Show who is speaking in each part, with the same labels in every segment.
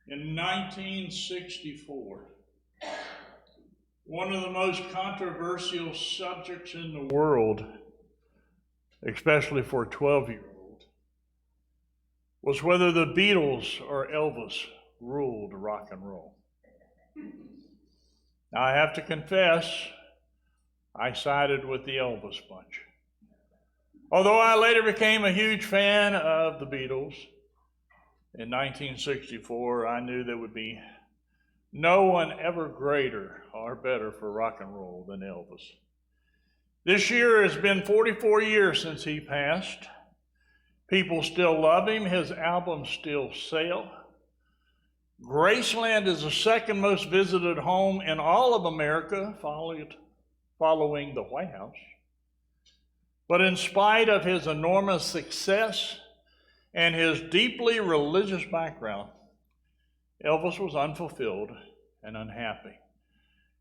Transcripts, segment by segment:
Speaker 1: In 1964, one of the most controversial subjects in the world, especially for a 12-year-old, was whether the Beatles or Elvis ruled rock and roll. Now, I have to confess, I sided with the Elvis bunch. Although I later became a huge fan of the Beatles, in 1964, I knew there would be no one ever greater or better for rock and roll than Elvis. This year has been 44 years since he passed. People still love him. His albums still sell. Graceland is the second most visited home in all of America, following the White House. But in spite of his enormous success and his deeply religious background, Elvis was unfulfilled and unhappy.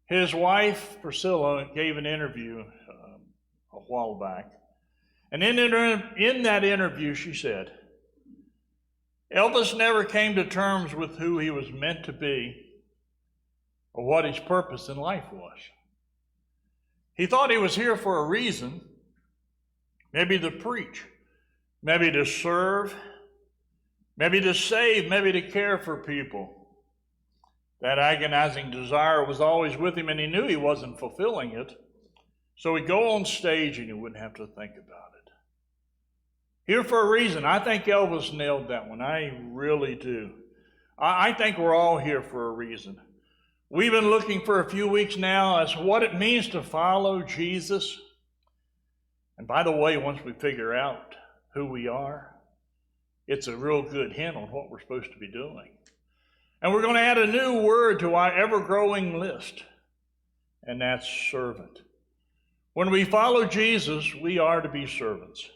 Speaker 1: His wife, Priscilla, gave an interview a while back. And in that interview, she said, Elvis never came to terms with who he was meant to be or what his purpose in life was. He thought he was here for a reason, maybe to preach, maybe to serve, maybe to save, maybe to care for people. That agonizing desire was always with him, and he knew he wasn't fulfilling it. So he'd go on stage and he wouldn't have to think about it. Here for a reason. I think Elvis nailed that one. I really do. I think we're all here for a reason. We've been looking for a few weeks now as what it means to follow Jesus. And by the way, once we figure out who we are, it's a real good hint on what we're supposed to be doing. And we're going to add a new word to our ever-growing list, and that's servant. When we follow Jesus, we are to be servants.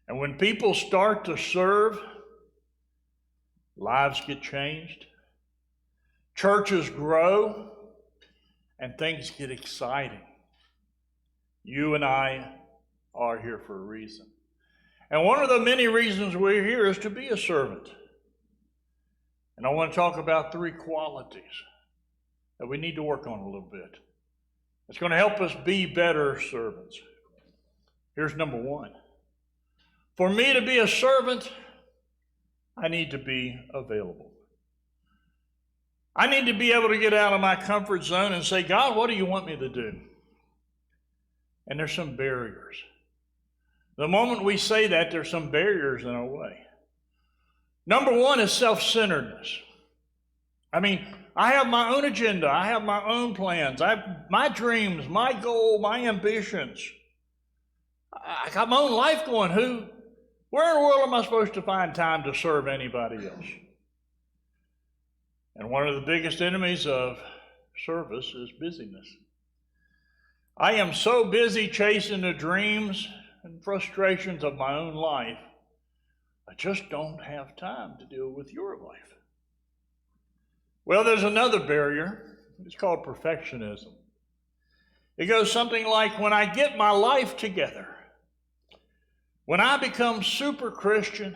Speaker 1: And when people start to serve, lives get changed, churches grow, and things get exciting. You and I are here for a reason. And one of the many reasons we're here is to be a servant. And I want to talk about 3 qualities that we need to work on a little bit. It's going to help us be better servants. Here's number 1. For me to be a servant, I need to be available. I need to be able to get out of my comfort zone and say, God, what do you want me to do? And there's some barriers. The moment we say that, there's some barriers in our way. Number 1 is self-centeredness. I have my own agenda. I have my own plans. I have my dreams, my goal, my ambitions. I got my own life going. Where in the world am I supposed to find time to serve anybody else? And one of the biggest enemies of service is busyness. I am so busy chasing the dreams and frustrations of my own life, I just don't have time to deal with your life. Well, there's another barrier. It's called perfectionism. It goes something like, when I get my life together, when I become super Christian,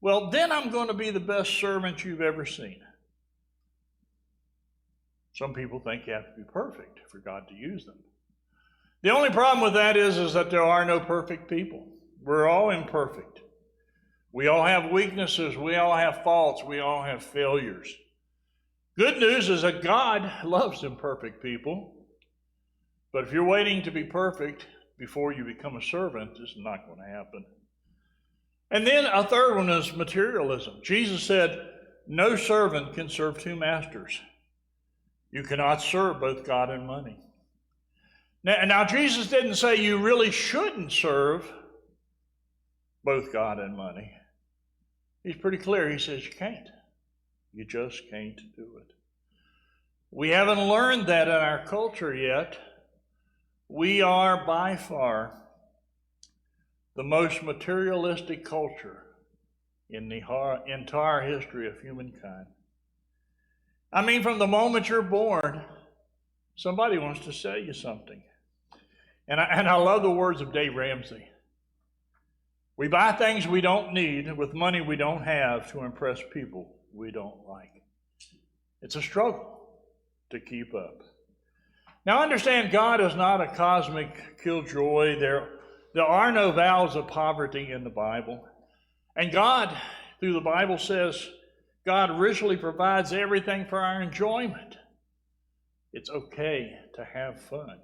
Speaker 1: well, then I'm going to be the best servant you've ever seen. Some people think you have to be perfect for God to use them. The only problem with that is that there are no perfect people. We're all imperfect. We all have weaknesses. We all have faults. We all have failures. Good news is that God loves imperfect people. But if you're waiting to be perfect before you become a servant, it's not going to happen. And then a third one is materialism. Jesus said, no servant can serve 2 masters. You cannot serve both God and money. Now, Jesus didn't say you really shouldn't serve both God and money. He's pretty clear. He says you can't. You just can't do it. We haven't learned that in our culture yet. We are by far the most materialistic culture in the entire history of humankind. From the moment you're born, somebody wants to sell you something. And I love the words of Dave Ramsey. We buy things we don't need with money we don't have to impress people we don't like. It's a struggle to keep up. Now understand, God is not a cosmic killjoy. There are no vows of poverty in the Bible. And God, through the Bible, says God richly provides everything for our enjoyment. It's okay to have fun.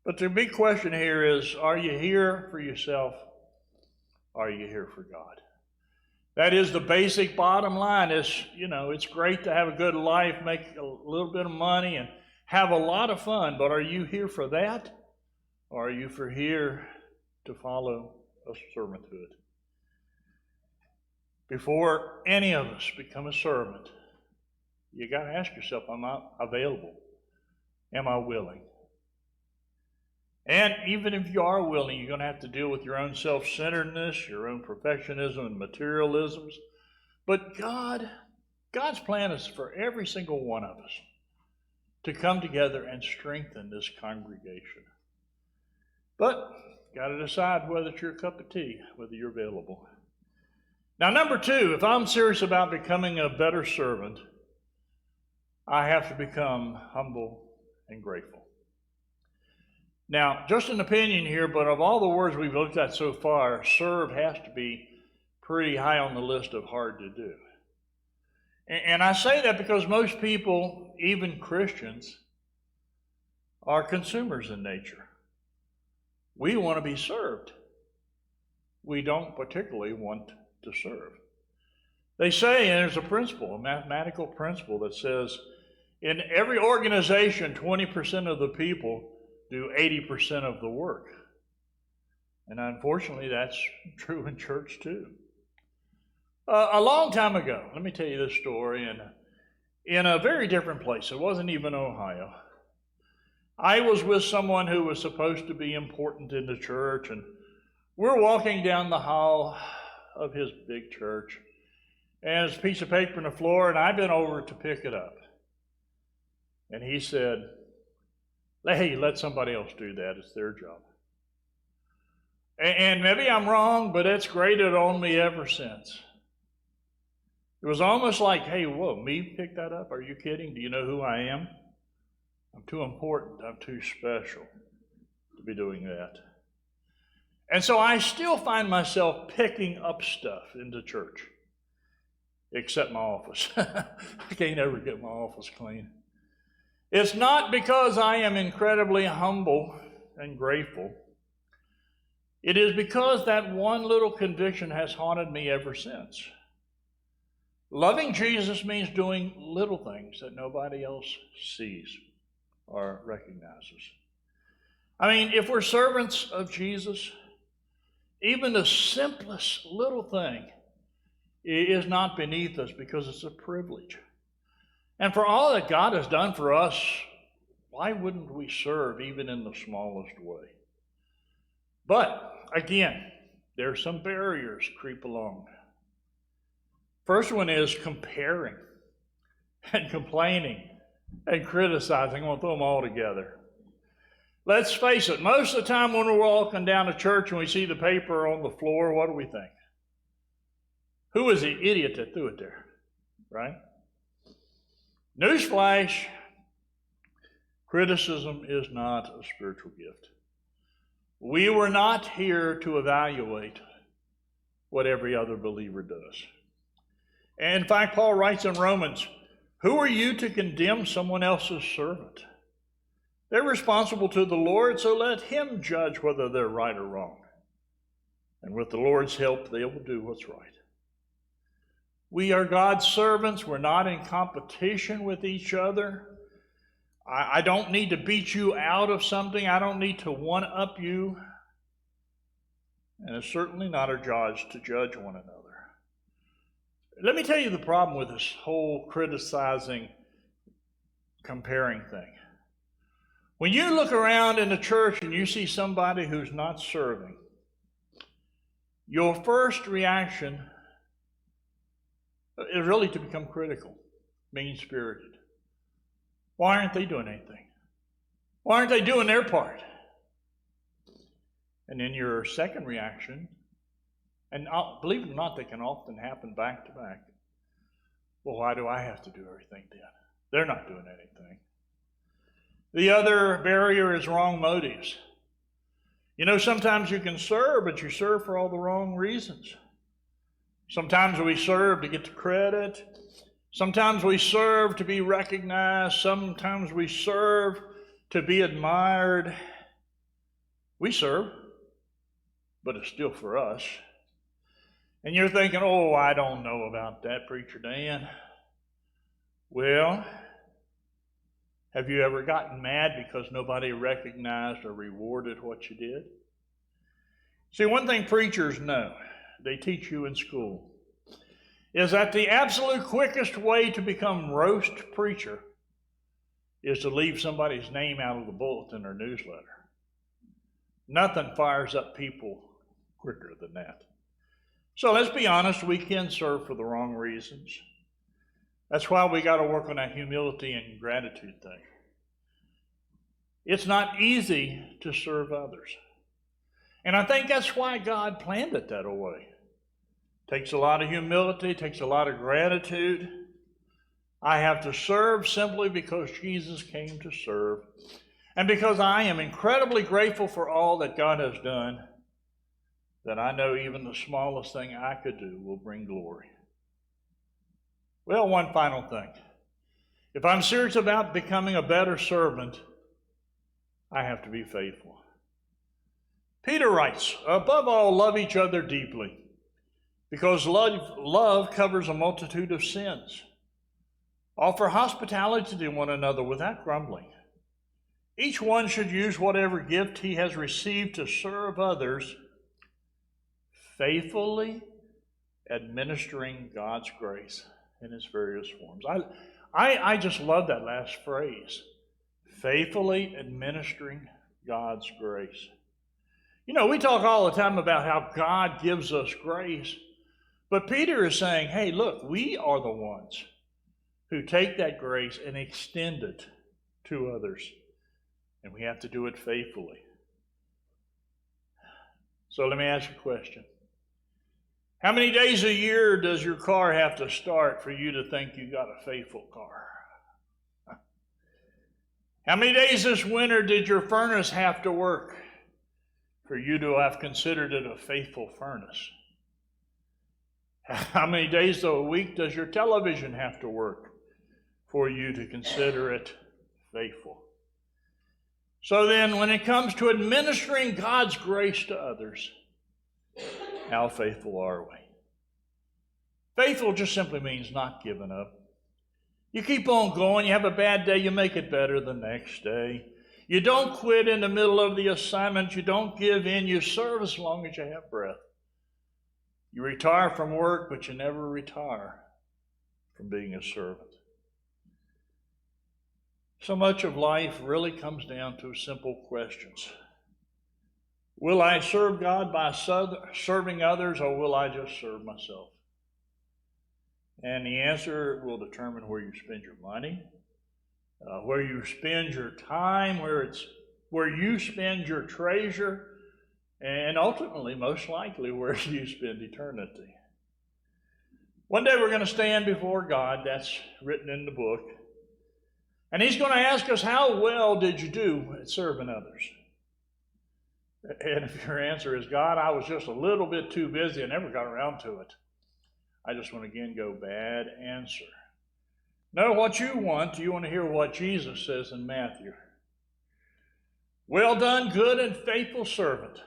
Speaker 1: But the big question here is, are you here for yourself? Are you here for God? That is the basic bottom line. It's great to have a good life, make a little bit of money, and have a lot of fun, but are you here for that? Or are you here to follow a servanthood? Before any of us become a servant, you got to ask yourself, am I available? Am I willing? And even if you are willing, you're going to have to deal with your own self-centeredness, your own perfectionism and materialisms. But God's plan is for every single one of us to come together and strengthen this congregation. But got to decide whether it's your cup of tea, whether you're available. Now, number two, if I'm serious about becoming a better servant, I have to become humble and grateful. Now, just an opinion here, but of all the words we've looked at so far, serve has to be pretty high on the list of hard to do. And I say that because most people, even Christians, are consumers in nature. We want to be served. We don't particularly want to serve. They say, and there's a principle, a mathematical principle that says, in every organization, 20% of the people do 80% of the work. And unfortunately, that's true in church too. A long time ago, let me tell you this story, in a very different place. It wasn't even Ohio. I was with someone who was supposed to be important in the church, and we're walking down the hall of his big church, and there's a piece of paper on the floor, and I bent over to pick it up. And he said, "Hey, let somebody else do that. It's their job." And maybe I'm wrong, but it's grated on me ever since. It was almost like, hey, whoa, me pick that up? Are you kidding? Do you know who I am? I'm too important. I'm too special to be doing that. And so I still find myself picking up stuff in the church, except my office. I can't ever get my office clean. It's not because I am incredibly humble and grateful. It is because that one little conviction has haunted me ever since. Loving Jesus means doing little things that nobody else sees or recognizes. I mean, if we're servants of Jesus, even the simplest little thing is not beneath us because it's a privilege. And for all that God has done for us, why wouldn't we serve even in the smallest way? But again, there are some barriers creep along. First one is comparing and complaining and criticizing. I'm going to throw them all together. Let's face it, most of the time when we're walking down to church and we see the paper on the floor, what do we think? Who was the idiot that threw it there, right? Newsflash, criticism is not a spiritual gift. We were not here to evaluate what every other believer does. And in fact, Paul writes in Romans, who are you to condemn someone else's servant? They're responsible to the Lord, so let him judge whether they're right or wrong. And with the Lord's help, they will do what's right. We are God's servants. We're not in competition with each other. I don't need to beat you out of something. I don't need to one-up you. And it's certainly not our job to judge one another. Let me tell you the problem with this whole criticizing, comparing thing. When you look around in the church and you see somebody who's not serving, your first reaction is really to become critical, mean-spirited. Why aren't they doing anything? Why aren't they doing their part? And then your second reaction, and believe it or not, they can often happen back to back. Well, why do I have to do everything then? They're not doing anything. The other barrier is wrong motives. You know, sometimes you can serve, but you serve for all the wrong reasons. Sometimes we serve to get the credit. Sometimes we serve to be recognized. Sometimes we serve to be admired. We serve, but it's still for us. And you're thinking, oh, I don't know about that, Preacher Dan. Well, have you ever gotten mad because nobody recognized or rewarded what you did? See, one thing preachers know, they teach you in school, is that the absolute quickest way to become roast preacher is to leave somebody's name out of the bulletin or newsletter. Nothing fires up people quicker than that. So let's be honest, we can serve for the wrong reasons. That's why we got to work on that humility and gratitude thing. It's not easy to serve others. And I think that's why God planned it that way. Takes a lot of humility, takes a lot of gratitude. I have to serve simply because Jesus came to serve. And because I am incredibly grateful for all that God has done, that I know even the smallest thing I could do will bring glory. Well, one final thing. If I'm serious about becoming a better servant, I have to be faithful. Peter writes, above all, love each other deeply, because love covers a multitude of sins. Offer hospitality to one another without grumbling. Each one should use whatever gift he has received to serve others, faithfully administering God's grace in its various forms. I just love that last phrase, faithfully administering God's grace. You know, we talk all the time about how God gives us grace, but Peter is saying, hey, look, we are the ones who take that grace and extend it to others, and we have to do it faithfully. So let me ask you a question. How many days a year does your car have to start for you to think you got a faithful car? How many days this winter did your furnace have to work for you to have considered it a faithful furnace? How many days a week does your television have to work for you to consider it faithful? So then, when it comes to administering God's grace to others, how faithful are we? Faithful just simply means not giving up. You keep on going. You have a bad day, you make it better the next day. You don't quit in the middle of the assignment. You don't give in. You serve as long as you have breath. You retire from work, but you never retire from being a servant. So much of life really comes down to simple questions. Will I serve God by serving others, or will I just serve myself? And the answer will determine where you spend your money, where you spend your time, where you spend your treasure, and ultimately, most likely, where you spend eternity. One day we're going to stand before God, that's written in the book, and He's going to ask us, how well did you do at serving others? And if your answer is, God, I was just a little bit too busy, I never got around to it, I just want to again go, bad answer. No, what you want to hear what Jesus says in Matthew. Well done, good and faithful servant.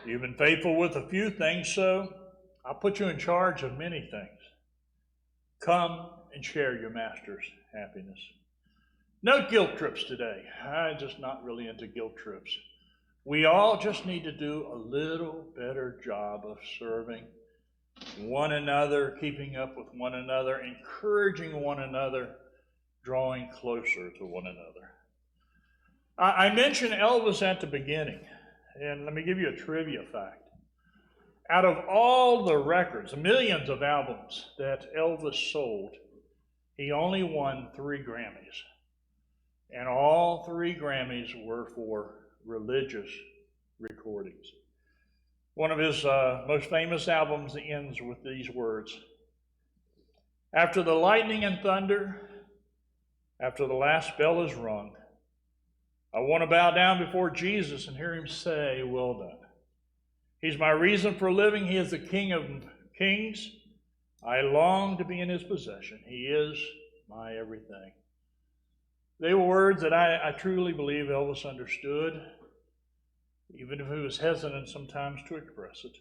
Speaker 1: You've been faithful with a few things, so I'll put you in charge of many things. Come and share your master's happiness. No guilt trips today. I'm just not really into guilt trips. We all just need to do a little better job of serving one another, keeping up with one another, encouraging one another, drawing closer to one another. I mentioned Elvis at the beginning, and let me give you a trivia fact. Out of all the records, millions of albums that Elvis sold, he only won 3 Grammys. And all 3 Grammys were for religious recordings. One of his most famous albums ends with these words: After the lightning and thunder, after the last bell is rung, I want to bow down before Jesus and hear him say, well done. He's my reason for living. He is the King of kings. I long to be in his possession. He is my everything. They were words that I truly believe Elvis understood, even if he was hesitant sometimes to express it.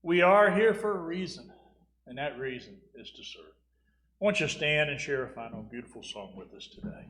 Speaker 1: We are here for a reason, and that reason is to serve. I want you to stand and share a final beautiful song with us today.